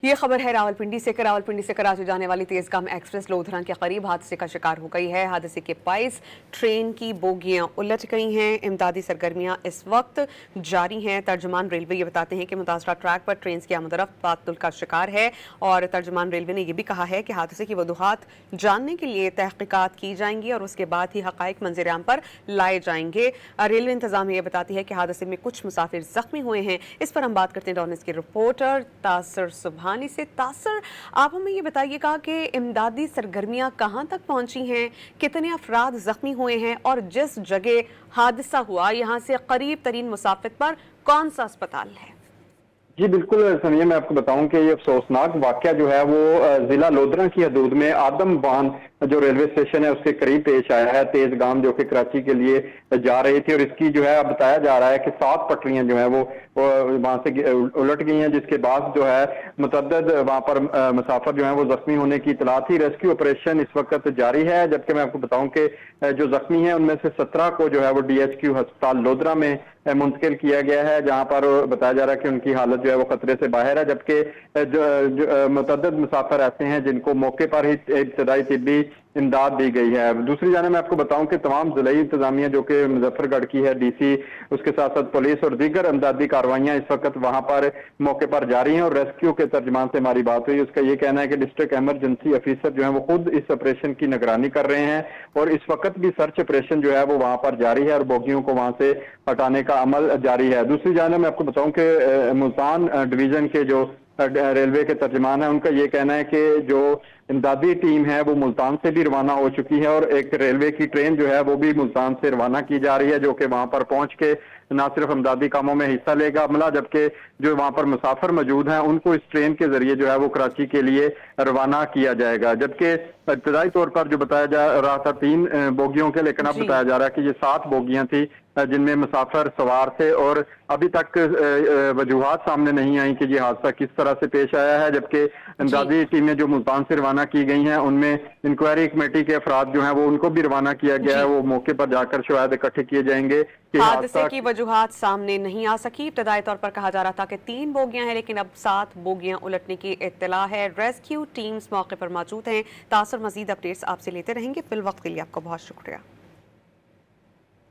ये खबर है रावलपिंडी से। रावलपिंडी से कराची जाने वाली तेजगाम एक्सप्रेस लोधरा के करीब हादसे का शिकार हो गई है। हादसे के बाइस ट्रेन की बोगियां उलट गई हैं। इमदादी सरगर्मियां इस वक्त जारी हैं। तर्जुमान रेलवे ये बताते हैं कि मुतासरा ट्रैक पर ट्रेन की आमदरफ्त तातुल का शिकार है और तर्जुमान रेलवे ने यह भी कहा है कि हादसे की वजूहात जानने के लिए तहकीकात की जाएंगी और उसके बाद ही हकाइक मंजर-ए-आम पर लाए जाएंगे। रेलवे इंतजामिया ये बताती है कि हादसे में कुछ मुसाफिर जख्मी हुए हैं। इस पर हम बात करते हैं डॉनिस के रिपोर्टर तासर सुबहानी से। तासर, आप हमें ये बताइएगा कि इमदादी सरगर्मियां कहां तक पहुंची हैं, कितने अफराद जख्मी हुए हैं और जिस जगह हादसा हुआ यहां से करीब तरीन मुसाफिर पर कौन सा अस्पताल है? जी बिल्कुल सनिया, मैं आपको बताऊं कि ये अफसोसनाक वाकया जो है वो जिला लोधरा की हदूद में आदमबान जो रेलवे स्टेशन है उसके करीब पेश आया है। तेजगाम जो कि कराची के लिए जा रही थी और इसकी जो है अब बताया जा रहा है कि 7 पटरियां जो है वो वहां से उलट गई हैं, जिसके बाद जो है मुतअद्दिद वहां पर मुसाफिर जो है वो जख्मी होने की इतला थी। रेस्क्यू ऑपरेशन इस वक्त जारी है, जबकि मैं आपको बताऊं कि जो जख्मी है उनमें से 17 को जो है वो DHQ अस्पताल लोधरा में मुंतकिल किया गया है, जहां पर बताया जा रहा है कि उनकी हालत जो है वो खतरे से बाहर है। जबकि जो मुतअद्दिद मुसाफिर ऐसे हैं जिनको मौके पर ही इब्तदाई तिब्बी इमदाद दी गई है। दूसरी जाने मैं आपको बताऊं कि तमाम जिलाई इंतजामिया जो कि मुजफ्फरगढ़ की है, DC, उसके साथ साथ पुलिस और दीगर इमदादी कार्रवाइयां इस वक्त वहां पर मौके पर जारी हैं। और रेस्क्यू के तर्जमान से हमारी बात हुई, उसका ये कहना है कि डिस्ट्रिक्ट इमरजेंसी ऑफिसर जो है वो खुद इस ऑपरेशन की निगरानी कर रहे हैं और इस वक्त भी सर्च ऑपरेशन जो है वो वहां पर जारी है और बोगियों को वहां से हटाने का अमल जारी है। दूसरी जाने मैं आपको बताऊं कि मुल्तान डिवीजन के जो रेलवे के तर्जमान है, उनका ये कहना है कि जो इमदादी टीम है वो मुल्तान से भी रवाना हो चुकी है और एक रेलवे की ट्रेन जो है वो भी मुल्तान से रवाना की जा रही है, जो कि वहां पर पहुंच के न सिर्फ इमदादी कामों में हिस्सा लेगा अमला, जबकि जो वहां पर मुसाफिर मौजूद हैं उनको इस ट्रेन के जरिए जो है वो कराची के लिए रवाना किया जाएगा। जबकि इब्तदाई तौर पर जो बताया जा रहा था 3 बोगियों के, लेकिन अब बताया जा रहा है कि ये 7 बोगियां थी जिनमें मुसाफिर सवार थे और अभी तक वजूहात सामने नहीं आई कि ये हादसा किस तरह से पेश आया है। जबकि इमदादी टीमें जो मुल्तान से रवाना की गई हैं उनमें इंक्वायरी कमेटी के अफराद जो हैं वो उनको भी रवाना किया गया है। वो मौके पर जाकर शवाहिद इकट्ठे किए जाएंगे। हादसे की वजूहात सामने नहीं आ सकी। इब्तदाई तौर पर कहा जा रहा था कि 3 बोगियां हैं, लेकिन अब 7 बोगियां उलटने की इत्तला है। रेस्क्यू टीम्स मौके पर मौजूद हैं। तासर, मजीद अपडेट्स आपसे लेते रहेंगे। फिल वक्त के लिए आपका बहुत शुक्रिया।